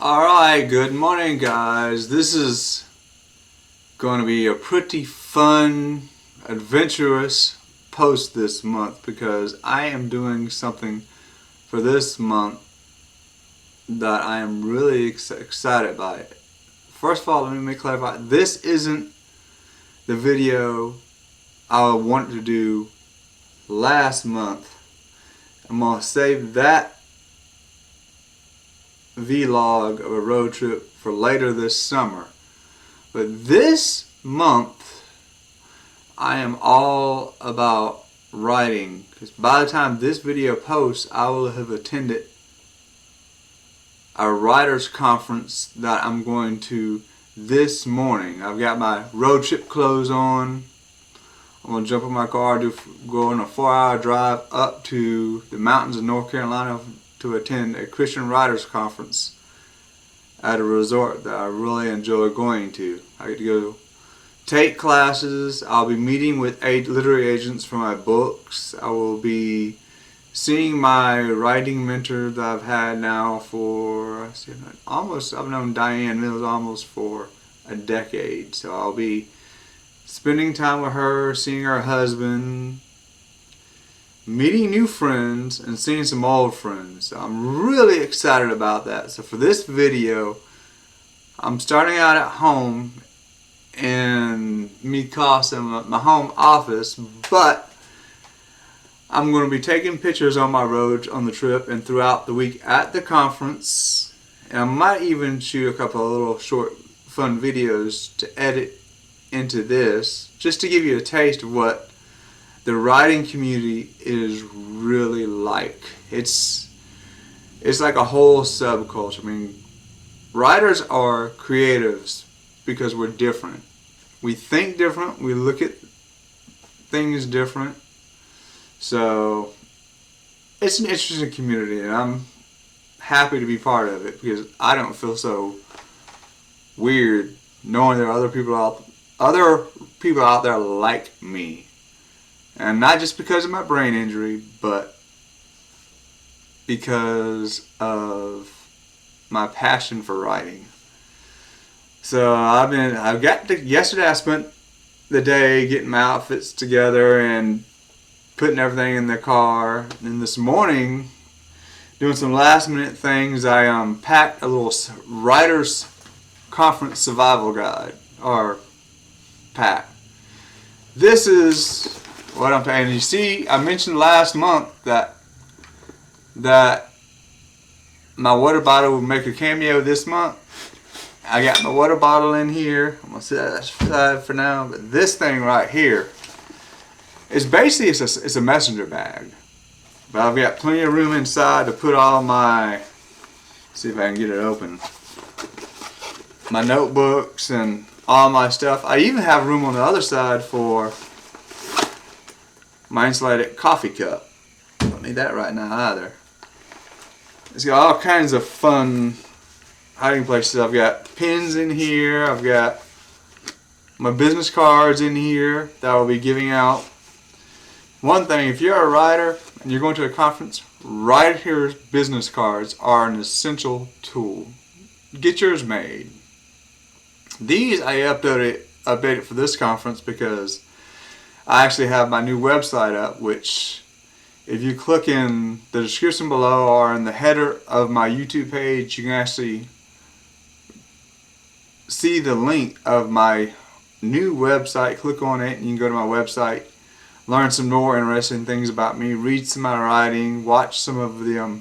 Alright, good morning guys. This is going to be a pretty fun, adventurous post this month because I am doing something for this month that I am really excited by. First of all, let me clarify, this isn't the video I wanted to do last month. I'm going to save that vlog of a road trip for later this summer. But this month I am all about writing, because by the time this video posts I will have attended a writers conference that I'm going to this morning. I've got my road trip clothes on. I'm going to jump in my car, go on a 4-hour drive up to the mountains of North Carolina to attend a Christian writers conference at a resort that I really enjoy going to. I get to go take classes. I'll be meeting with literary agents for my books. I will be seeing my writing mentor that I've had now for I've known Diane Mills almost for a decade. So I'll be spending time with her, seeing her husband, meeting new friends, and seeing some old friends. So I'm really excited about that. So for this video, I'm starting out at home in my home office, but I'm going to be taking pictures on my road on the trip and throughout the week at the conference. And I might even shoot a couple of little short fun videos to edit into this, just to give you a taste of what the writing community is really like. It's like a whole subculture. I mean, writers are creatives because we're different. We think different. We look at things different. So it's an interesting community, and I'm happy to be part of it because I don't feel so weird knowing there are other people out there like me. And not just because of my brain injury, but because of my passion for writing. So yesterday I spent the day getting my outfits together and putting everything in the car. And then this morning, doing some last minute things, I packed a little writers conference survival guide, or pack. This is what I'm saying. You see, I mentioned last month that my water bottle would make a cameo this month. I got my water bottle in here. I'm gonna set that aside for now. But this thing right here is basically it's a messenger bag. But I've got plenty of room inside to put all my, see if I can get it open, my notebooks and all my stuff. I even have room on the other side for my insulated coffee cup. Don't need that right now either. It's got all kinds of fun hiding places. I've got pins in here. I've got my business cards in here that I will be giving out. One thing, if you're a writer and you're going to a conference, writer's business cards are an essential tool. Get yours made. These I updated for this conference because I actually have my new website up, which if you click in the description below or in the header of my YouTube page, you can actually see the link of my new website. Click on it and you can go to my website, learn some more interesting things about me, read some of my writing, watch some of the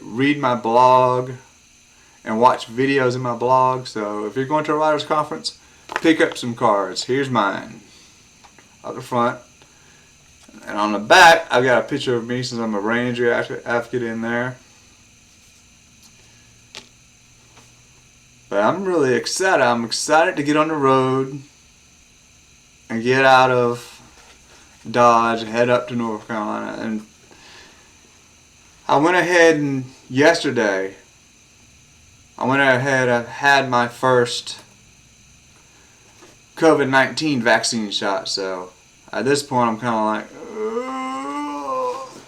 read my blog and watch videos in my blog. So if you're going to a writers conference, pick up some cards. Here's mine up the front, and on the back I've got a picture of me since I'm a ranger advocate in there. But I'm really excited. I'm excited to get on the road and get out of Dodge and head up to North Carolina. And I went ahead and yesterday I had my first COVID-19 vaccine shot. So at this point I'm kind of like,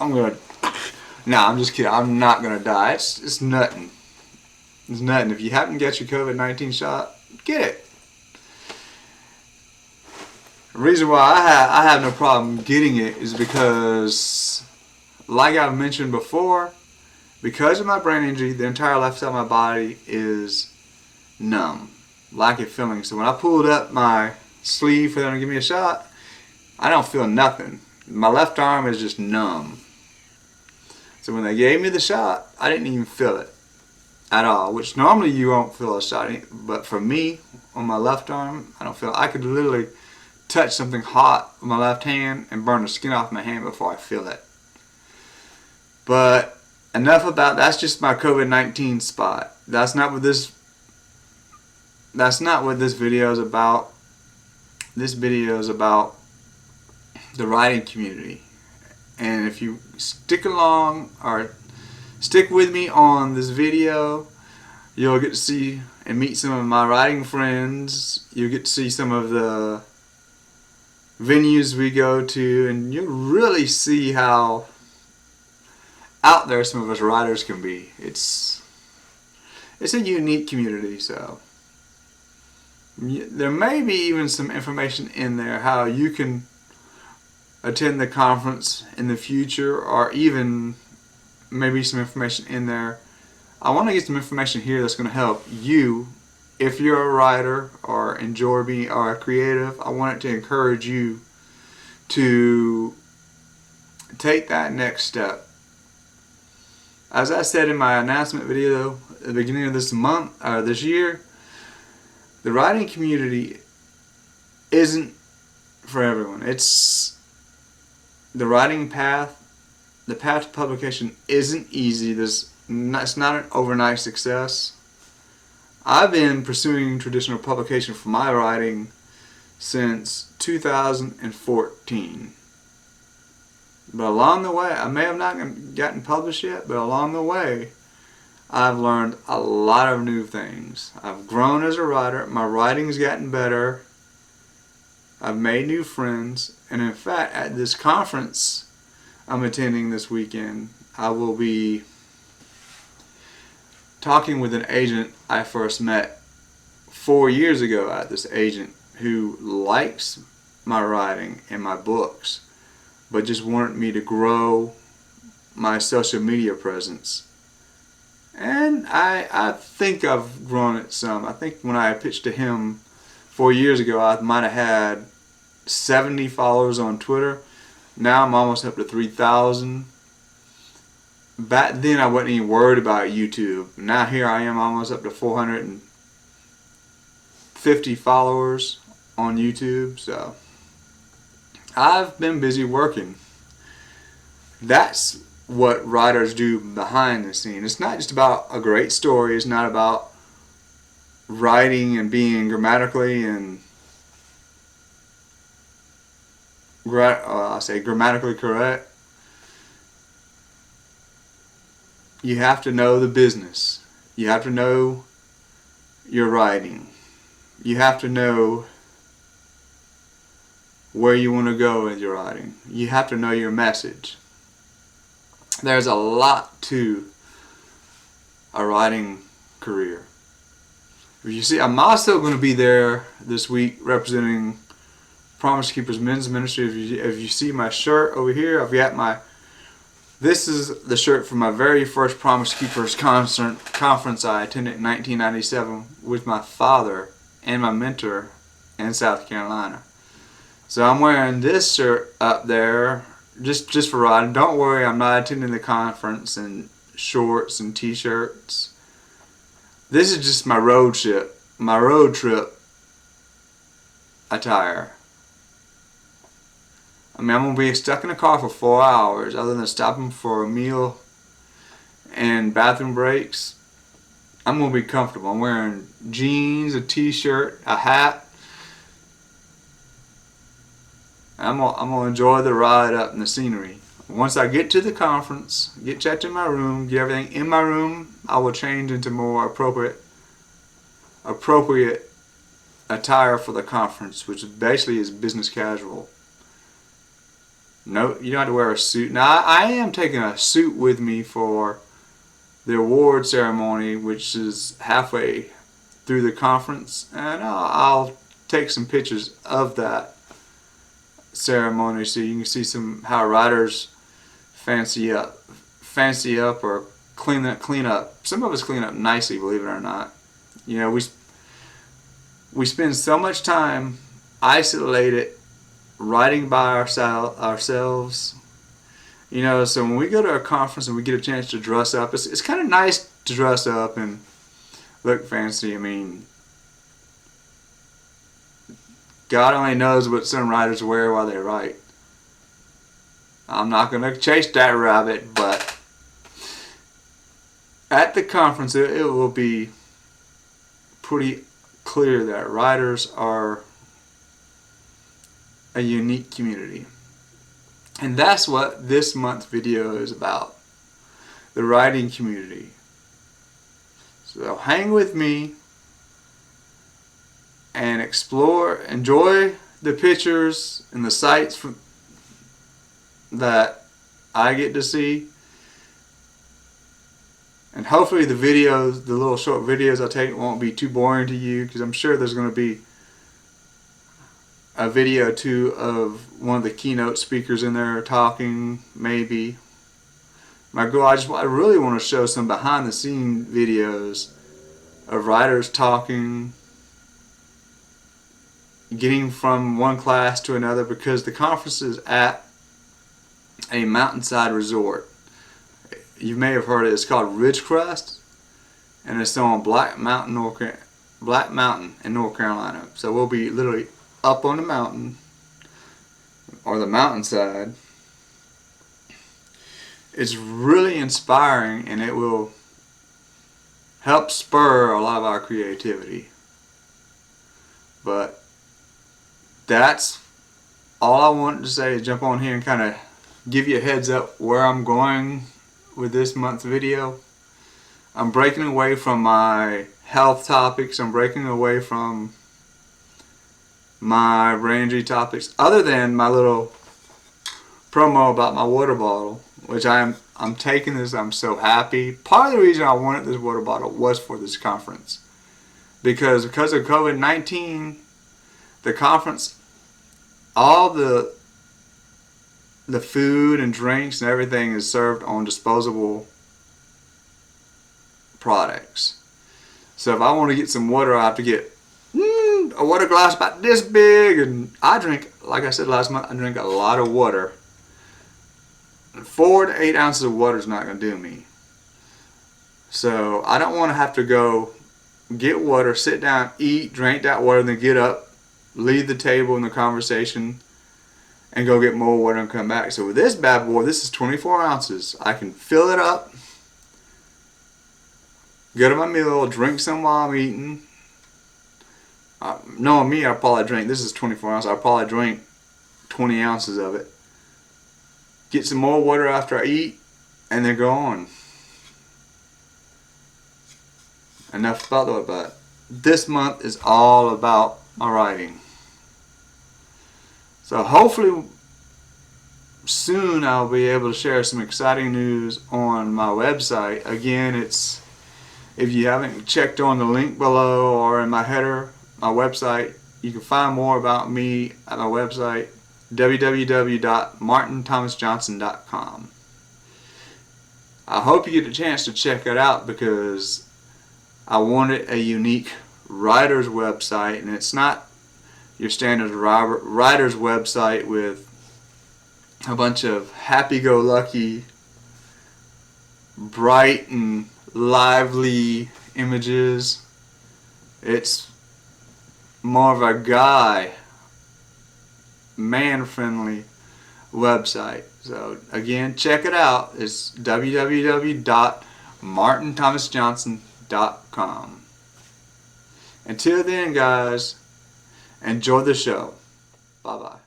I'm going to Nah, I'm just kidding. I'm not gonna die. It's nothing. It's nothing. If you haven't got your COVID-19 shot, get it. The reason why I have no problem getting it is because, like I've mentioned before, because of my brain injury, the entire left side of my body is numb, lack of feeling. So when I pulled up my sleeve for them to give me a shot, I don't feel nothing. My left arm is just numb. So when they gave me the shot, I didn't even feel it at all, which normally you won't feel a shot. But for me, on my left arm, I don't feel it. I could literally touch something hot with my left hand and burn the skin off my hand before I feel it. But enough about that's just my COVID-19 spot. That's not what this video is about. This video is about the writing community. And if you stick along or stick with me on this video, you'll get to see and meet some of my writing friends. You'll get to see some of the venues we go to, and you'll really see how out there some of us writers can be. It's a unique community, so there may be even some information in there how you can attend the conference in the future, or even maybe some information in there. I want to get some information here that's going to help you if you're a writer or enjoy being or a creative. I want it to encourage you to take that next step. As I said in my announcement video at the beginning of this month or this year, the writing community isn't for everyone. It's the writing path. The path to publication isn't easy. It's not an overnight success. I've been pursuing traditional publication for my writing since 2014. But along the way, I may have not gotten published yet, but along the way, I've learned a lot of new things. I've grown as a writer. My writing's gotten better. I've made new friends. And in fact, at this conference I'm attending this weekend, I will be talking with an agent I first met 4 years ago at this agent who likes my writing and my books, but just wanted me to grow my social media presence. And I think I've grown it some. I think when I pitched to him 4 years ago, I might have had 70 followers on Twitter. Now I'm almost up to 3,000. Back then I wasn't even worried about YouTube. Now here I am almost up to 450 followers on YouTube. So I've been busy working. That's what writers do behind the scene. It's not just about a great story. It's not about writing and being grammatically and grammatically correct. You have to know the business. You have to know your writing. You have to know where you want to go with your writing. You have to know your message. There's a lot to a writing career. If you see, I'm also going to be there this week representing Promise Keepers Men's Ministry. If you see my shirt over here, I've got this is the shirt from my very first Promise Keepers conference I attended in 1997 with my father and my mentor in South Carolina. So I'm wearing this shirt up there just for writing. Don't worry, I'm not attending the conference in shorts and t-shirts. This is just my road trip attire. I mean, I'm going to be stuck in a car for 4 hours other than stopping for a meal and bathroom breaks. I'm going to be comfortable. I'm wearing jeans, a t-shirt, a hat. I'm going to enjoy the ride up in the scenery. Once I get to the conference, get checked in my room, get everything in my room, I will change into more appropriate attire for the conference, which basically is business casual. No, you don't have to wear a suit. Now, I am taking a suit with me for the award ceremony, which is halfway through the conference, and I'll take some pictures of that ceremony so you can see some how writers fancy up or clean up. Some of us clean up nicely, believe it or not. You know, we spend so much time isolated writing by ourselves. You know, so when we go to a conference and we get a chance to dress up, it's kind of nice to dress up and look fancy. I mean, God only knows what some writers wear while they write. I'm not going to chase that rabbit, but at the conference it will be pretty clear that writers are a unique community. And that's what this month's video is about. The writing community. So hang with me and explore, enjoy the pictures and the sights that I get to see. And hopefully the videos, the little short videos I take won't be too boring to you, because I'm sure there's going to be a video or two of one of the keynote speakers in there talking, maybe. My goal, I really want to show some behind the scenes videos of writers talking, getting from one class to another, because the conference is at a mountainside resort. You may have heard it. It's called Ridgecrest, and it's on Black Mountain in North Carolina. So we'll be literally up on the mountain, or the mountainside. It's really inspiring, and it will help spur a lot of our creativity. But that's all I wanted to say, is jump on here and kind of give you a heads up where I'm going with this month's video. I'm breaking away from my health topics. I'm breaking away from my rangy topics, other than my little promo about my water bottle, which I'm taking this. I'm so happy. Part of the reason I wanted this water bottle was for this conference, because of COVID-19, the conference, all the food and drinks and everything is served on disposable products. So if I want to get some water, I have to get a water glass about this big, and I drink, like I said last month, I drink a lot of water. 4 to 8 ounces of water is not going to do me. So I don't want to have to go get water, sit down, eat, drink that water, and then get up, leave the table in the conversation, and go get more water and come back. So with this bad boy, this is 24 ounces. I can fill it up, go to my meal, drink some while I'm eating. Knowing me, I'll probably drink, this is 24 ounces, I'll probably drink 20 ounces of it. Get some more water after I eat, and then go on. Enough about that, but this month is all about my writing. So hopefully soon I'll be able to share some exciting news on my website. Again, it's, if you haven't checked on the link below or in my header, my website, you can find more about me at my website, www.martinthomasjohnson.com. I hope you get a chance to check it out, because I wanted a unique writer's website, and it's not your standard writer's website with a bunch of happy-go-lucky, bright and lively images. It's more of a guy, man-friendly website. So again, check it out. It's www.martinthomasjohnson.com. Until then, guys, enjoy the show. Bye-bye.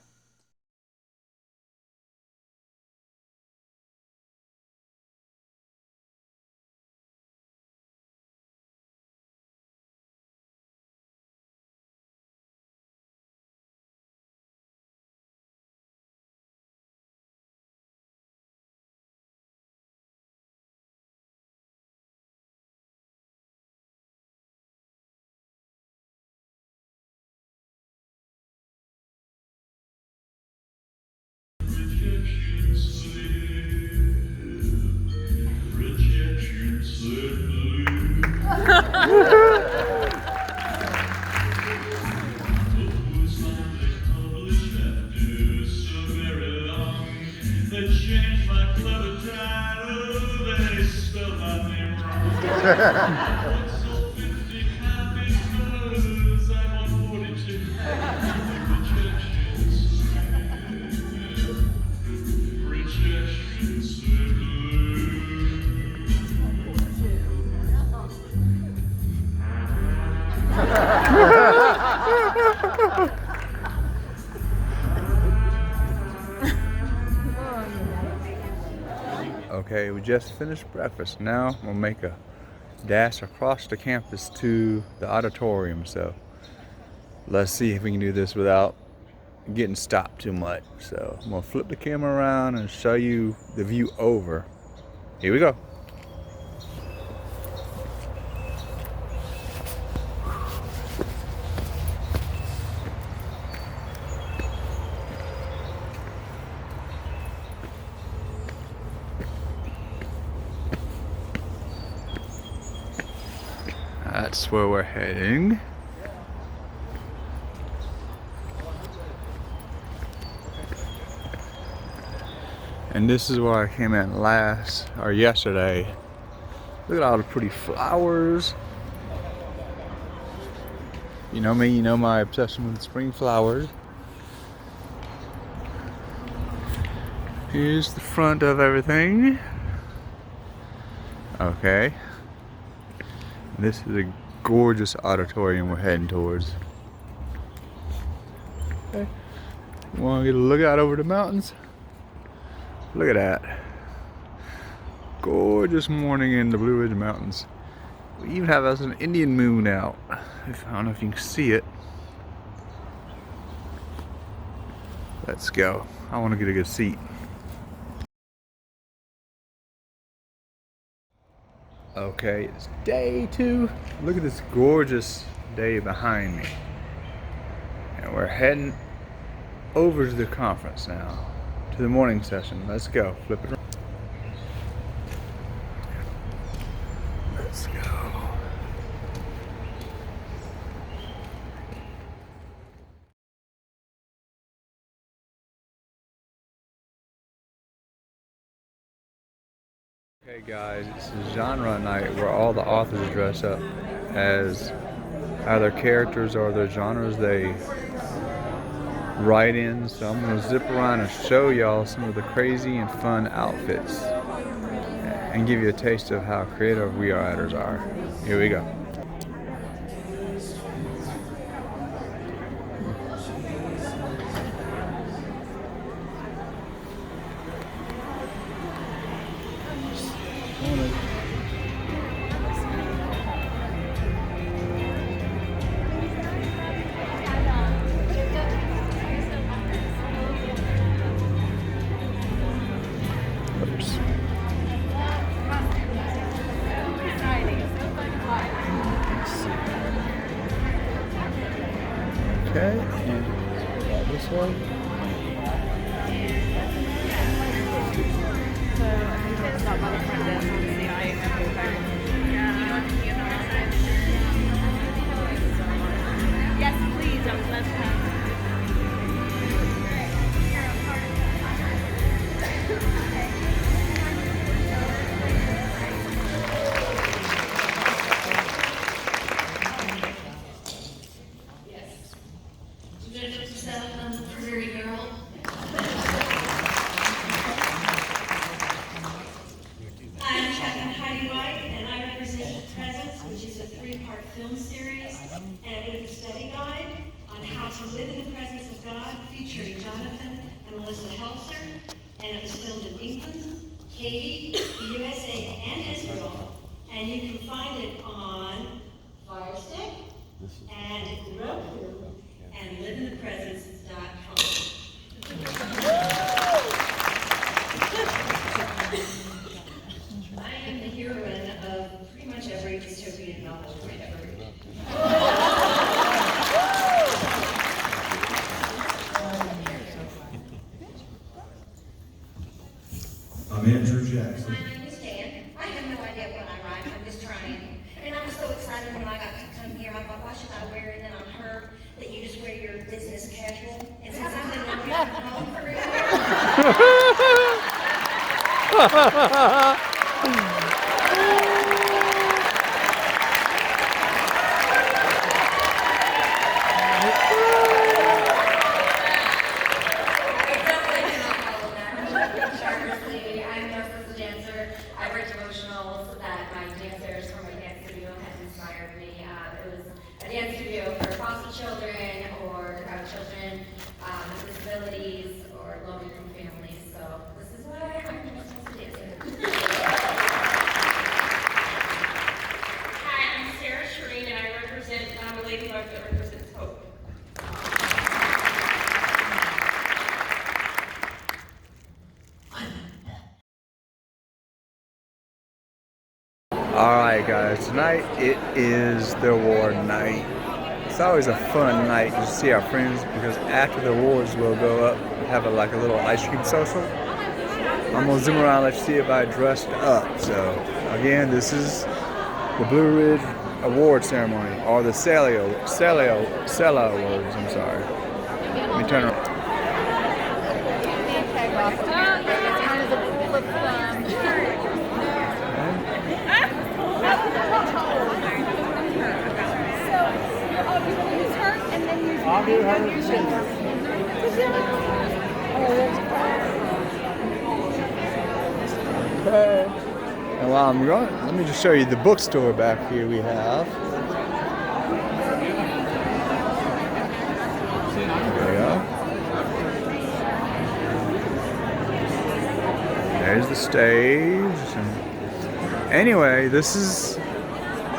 Okay, we just finished breakfast. Now I'm gonna make a dash across the campus to the auditorium. So let's see if we can do this without getting stopped too much. So I'm gonna flip the camera around and show you the view over. Here we go. That's where we're heading. And this is where I came in yesterday. Look at all the pretty flowers. You know me, you know my obsession with spring flowers. Here's the front of everything. Okay. This is a gorgeous auditorium we're heading towards. Okay. Want to get a look out over the mountains? Look at that. Gorgeous morning in the Blue Ridge Mountains. We even have us an Indian moon out. I don't know if you can see it. Let's go. I want to get a good seat. Okay, it's day 2. Look at this gorgeous day behind me. And we're heading over to the conference now, to the morning session. Let's go. Flip it around. Let's go. Okay guys, this is genre night where all the authors dress up as either characters or their genres they write in. So I'm going to zip around and show y'all some of the crazy and fun outfits and give you a taste of how creative we writers are. Here we go. Okay, and this one. Yes, please. I would love to have. Film series and with a study guide on how to live in the presence of God, featuring Jonathan and Melissa Helser, and it was filmed in England, Haiti, the USA, and Israel. And you can find it on Fire Stick and Roku and liveinthepresence.com. I am the heroine of pretty much every dystopian novel I've ever read. I'm Andrew Jackson. My name is Dan. I have no idea what I write. I'm just trying. And I'm so excited when I got to come here. I thought, why should I wear it? And then I heard that you just wear your business casual. And since I've been working from home for I write devotionals that my dancers from my dance studio have inspired me. It was a dance studio for foster children or children with disabilities or low-income families. So this is why I'm supposed to dance. Hi, I'm Sarah Shereen, and I represent a lady love that represents hope. Alright guys, tonight it is the award night. It's always a fun night to see our friends because after the awards we'll go up and have a little ice cream social. I'm going to zoom around and let you see everybody dressed up. So again, this is the Blue Ridge Award Ceremony, or the Celia Awards, I'm sorry. Let me turn around. I'll do her. Okay. And while I'm going, let me just show you the bookstore back here we have. There we go. There's the stage. And anyway, this is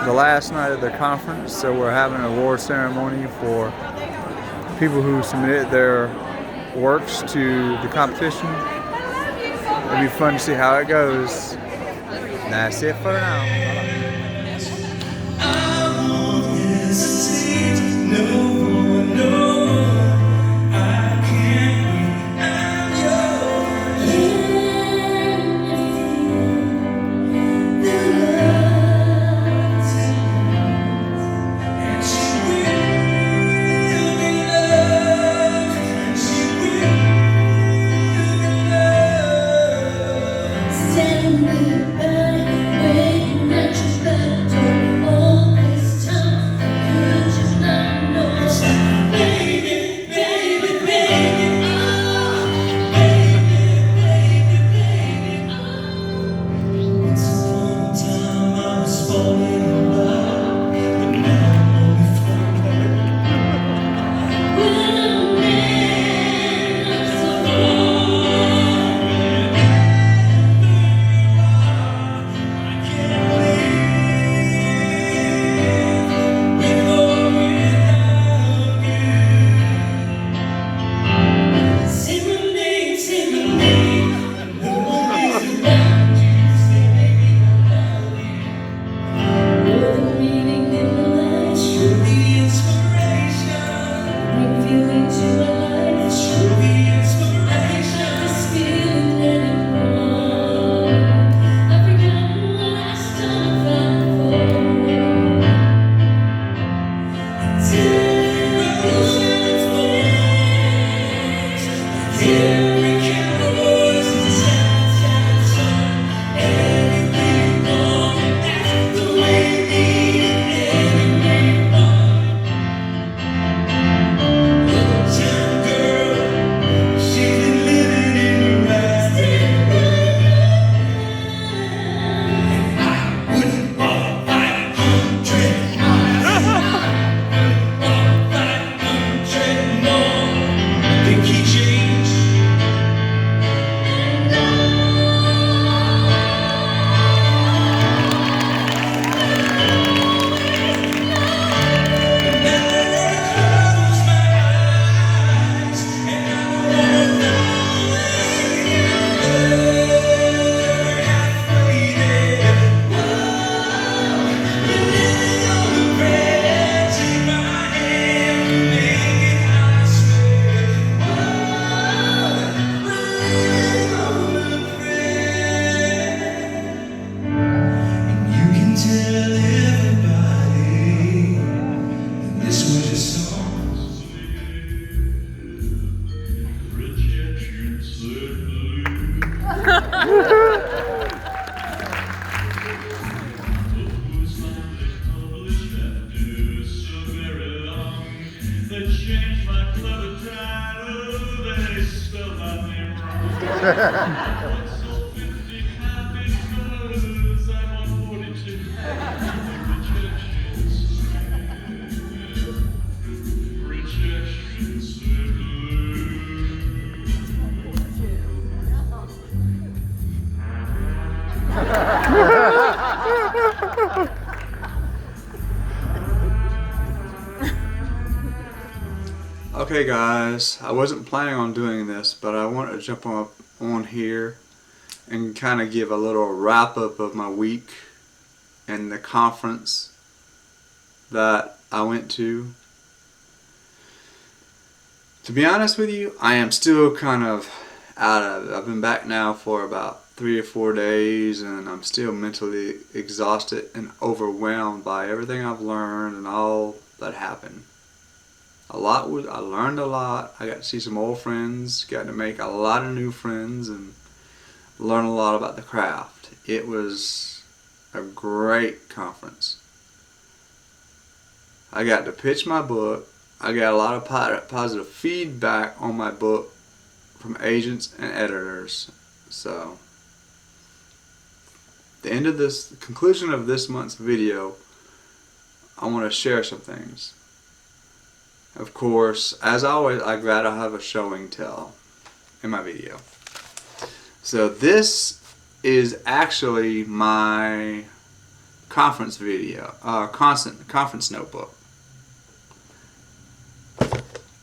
the last night of the conference, so we're having an award ceremony for people who submitted their works to the competition. It'll be fun to see how it goes. That's it for now. Stand by when I changed my clever title, they spelled my name wrong. Once sold 50 copies, cause I'm on 42. Rejection said Okay guys, I wasn't planning on doing this, but I wanted to jump on here and kind of give a little wrap up of my week and the conference that I went to. To be honest with you, I am still kind of out of it. I've been back now for about 3 or 4 days, and I'm still mentally exhausted and overwhelmed by everything I've learned and all that happened. I learned a lot. I got to see some old friends, got to make a lot of new friends, and learn a lot about the craft. It was a great conference. I got to pitch my book. I got a lot of positive feedback on my book from agents and editors. So, the conclusion of this month's video, I want to share some things. Of course, as always, I gotta have a show and tell in my video. So this is actually my conference video, conference notebook.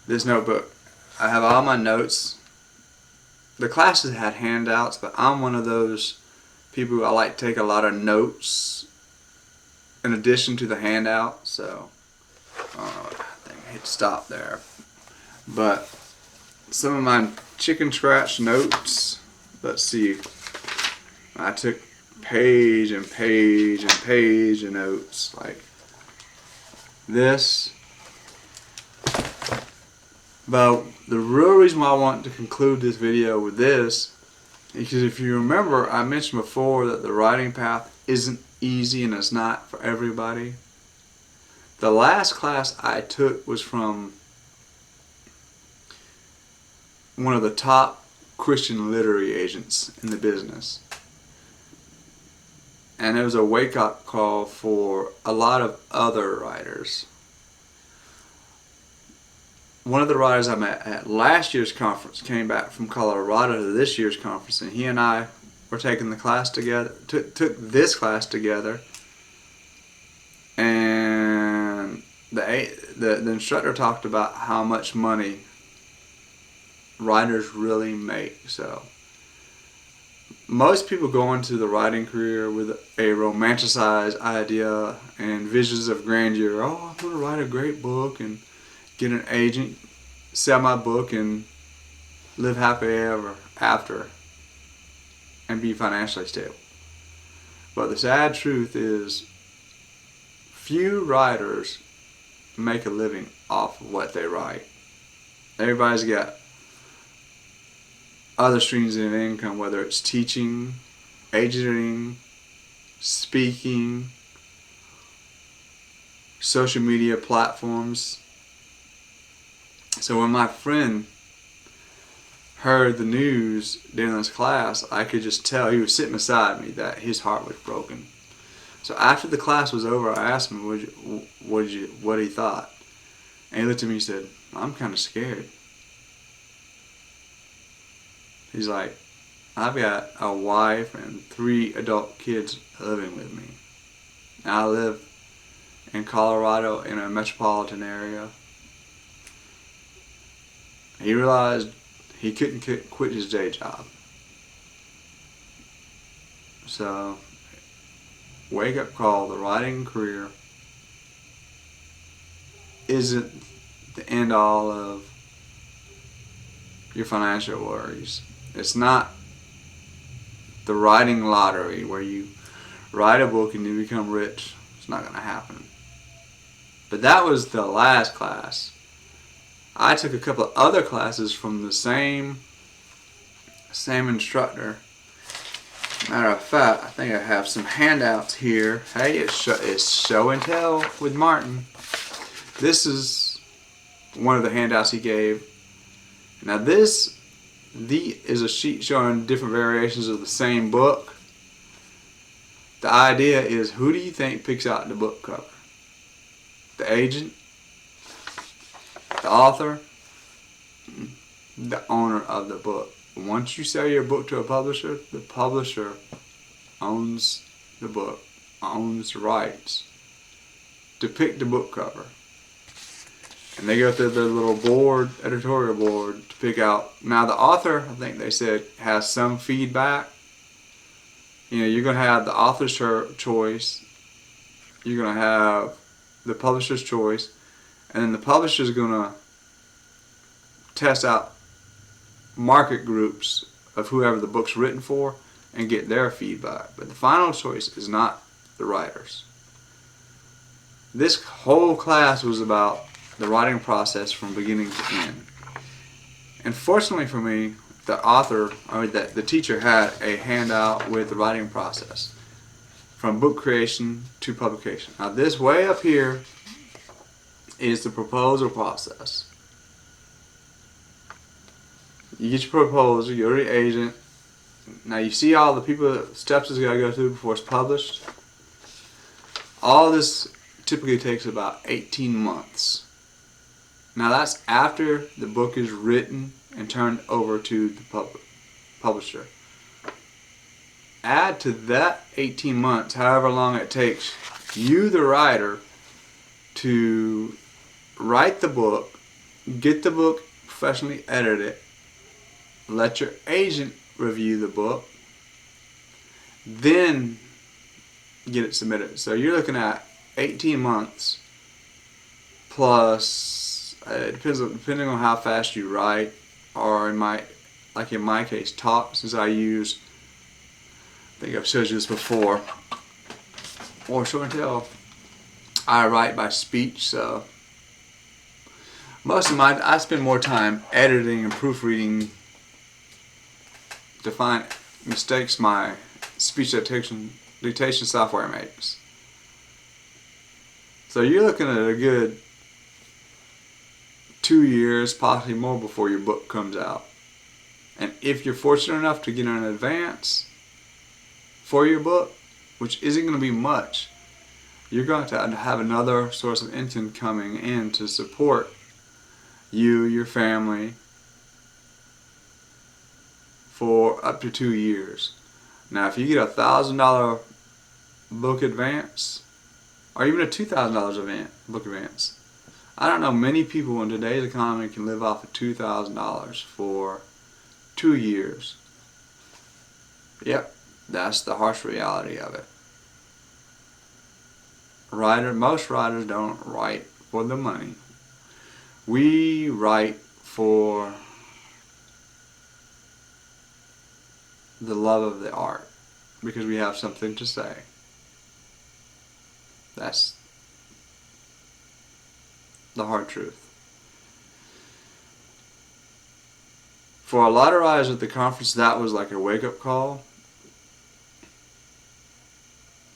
This notebook, I have all my notes. The classes had handouts, but I'm one of those people who I like to take a lot of notes in addition to the handout. So, I hit stop there. But some of my chicken scratch notes, let's see, I took page and page and page of notes like this. But the real reason why I want to conclude this video with this is because if you remember, I mentioned before that the writing path isn't easy and it's not for everybody. The last class I took was from one of the top Christian literary agents in the business. And it was a wake-up call for a lot of other writers. One of the writers I met at last year's conference came back from Colorado to this year's conference, and he and I were taking the class together, took this class together, and the instructor talked about how much money writers really make. So most people go into the writing career with a romanticized idea and visions of grandeur. Oh, I'm going to write a great book and get an agent, sell my book, and live happy ever after and be financially stable. But the sad truth is few writers make a living off of what they write. Everybody's got other streams of income, whether it's teaching, agenting, speaking, social media platforms. So when my friend heard the news during this class, I could just tell, he was sitting beside me, that his heart was broken. So after the class was over, I asked him what he thought. And he looked at me and said, I'm kind of scared. He's like, I've got a wife and 3 adult kids living with me. And I live in Colorado in a metropolitan area. He realized he couldn't quit his day job. So, wake up call, the writing career isn't the end all of your financial worries. It's not the writing lottery where you write a book and you become rich. It's not going to happen. But that was the last class. I took a couple of other classes from the same instructor. Matter of fact, I think I have some handouts here. Hey, it's show and tell with Martin. This is one of the handouts he gave. Now this is a sheet showing different variations of the same book. The idea is, who do you think picks out the book cover? The agent? The author? The owner of the book. Once you sell your book to a publisher, the publisher owns the book, owns the rights to pick the book cover. And they go through their little board, editorial board, to pick out. Now the author, I think they said, has some feedback. You know, you're going to have the author's choice, you're going to have the publisher's choice, and then the publisher's going to test out market groups of whoever the book's written for and get their feedback. But the final choice is not the writers. This whole class was about the writing process from beginning to end. And fortunately for me, the teacher had a handout with the writing process from book creation to publication. Now this way up here is the proposal process. You get your proposal, you go to the agent. Now you see all the steps it's got to go through before it's published. All this typically takes about 18 months. Now that's after the book is written and turned over to the publisher. Add to that 18 months, however long it takes you, the writer, to write the book, get the book professionally edited, let your agent review the book, then get it submitted. So you're looking at 18 months plus, depending on how fast you write, or in my case, talk, since I think I've showed you this before, or show and tell, I write by speech, so I spend more time editing and proofreading to find mistakes my speech dictation software makes. So you're looking at a good 2 years, possibly more, before your book comes out. And if you're fortunate enough to get an advance for your book, which isn't going to be much, you're going to have another source of income coming in to support you, your family, for up to 2 years. Now if you get a $1,000 book advance, or even a $2,000 book advance, I don't know many people in today's economy can live off of $2,000 for 2 years. Yep, that's the harsh reality of it. Most writers don't write for the money. We write for the love of the art, because we have something to say. That's the hard truth. For a lot of writers at the conference, that was like a wake-up call.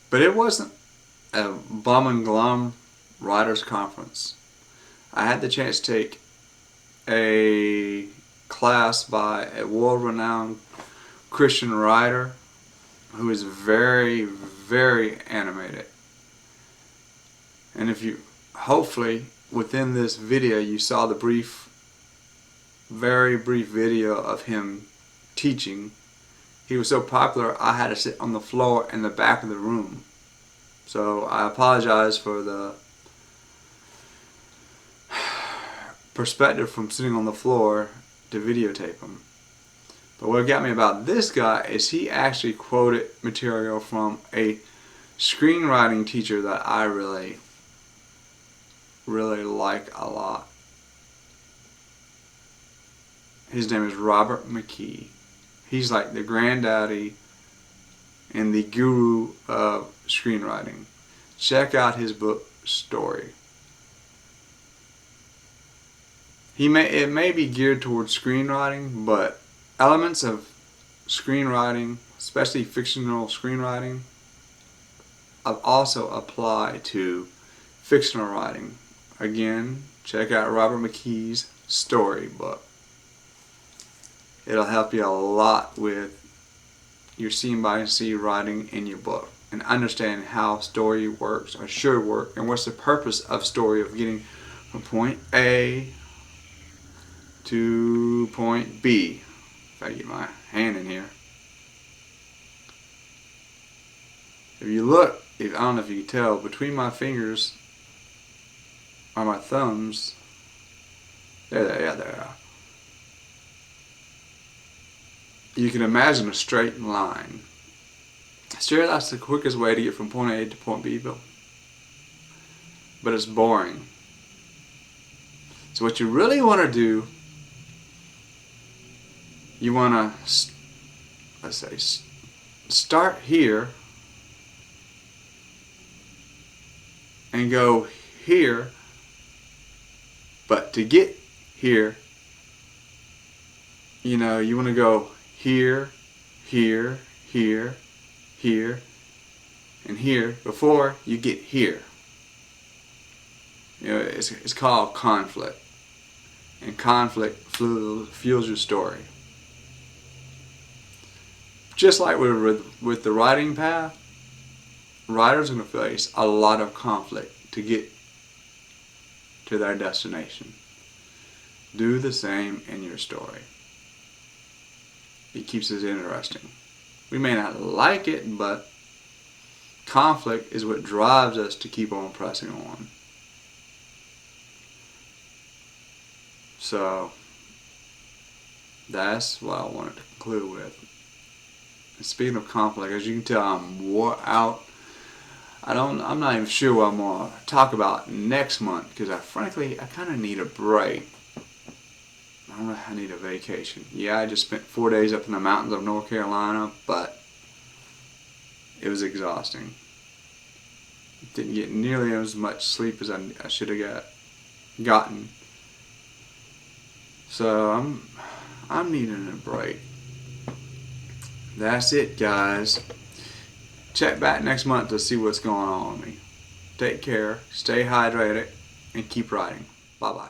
But it wasn't a bum and glum writers conference. I had the chance to take a class by a world-renowned Christian writer who is very, very animated. And if you, hopefully, within this video, you saw the very brief video of him teaching. He was so popular, I had to sit on the floor in the back of the room. So I apologize for the perspective from sitting on the floor to videotape him. But what got me about this guy is he actually quoted material from a screenwriting teacher that I really like a lot. His name is Robert McKee. He's like the granddaddy and the guru of screenwriting. Check out his book, Story. It may be geared towards screenwriting, but elements of screenwriting, especially fictional screenwriting, also apply to fictional writing again, check out Robert McKee's storybook. It'll help you a lot with your scene by scene writing in your book and understand how story works or should work and what's the purpose of story of getting from point A to point B. If I get my hand in here. If you look, I don't know if you can tell, between my fingers are my thumbs. There they are. You can imagine a straight line. Sure, that's the quickest way to get from point A to point B, but it's boring. So what you really want to do, you want to, start here and go here, but to get here, you want to go here, here, here, here, and here before you get here. It's called conflict, and conflict fuels your story. Just like with the writing path, writers are going to face a lot of conflict to get to their destination. Do the same in your story. It keeps it interesting. We may not like it, but conflict is what drives us to keep on pressing on. So that's what I wanted to conclude with. And speaking of conflict, as you can tell, I'm wore out. I'm not even sure what I'm going to talk about next month because I kind of need a break. I need a vacation. Yeah, I just spent 4 days up in the mountains of North Carolina, but it was exhausting. Didn't get nearly as much sleep as I should have gotten. So I'm needing a break. That's it, guys. Check back next month to see what's going on with me. Take care, stay hydrated, and keep writing. Bye-bye.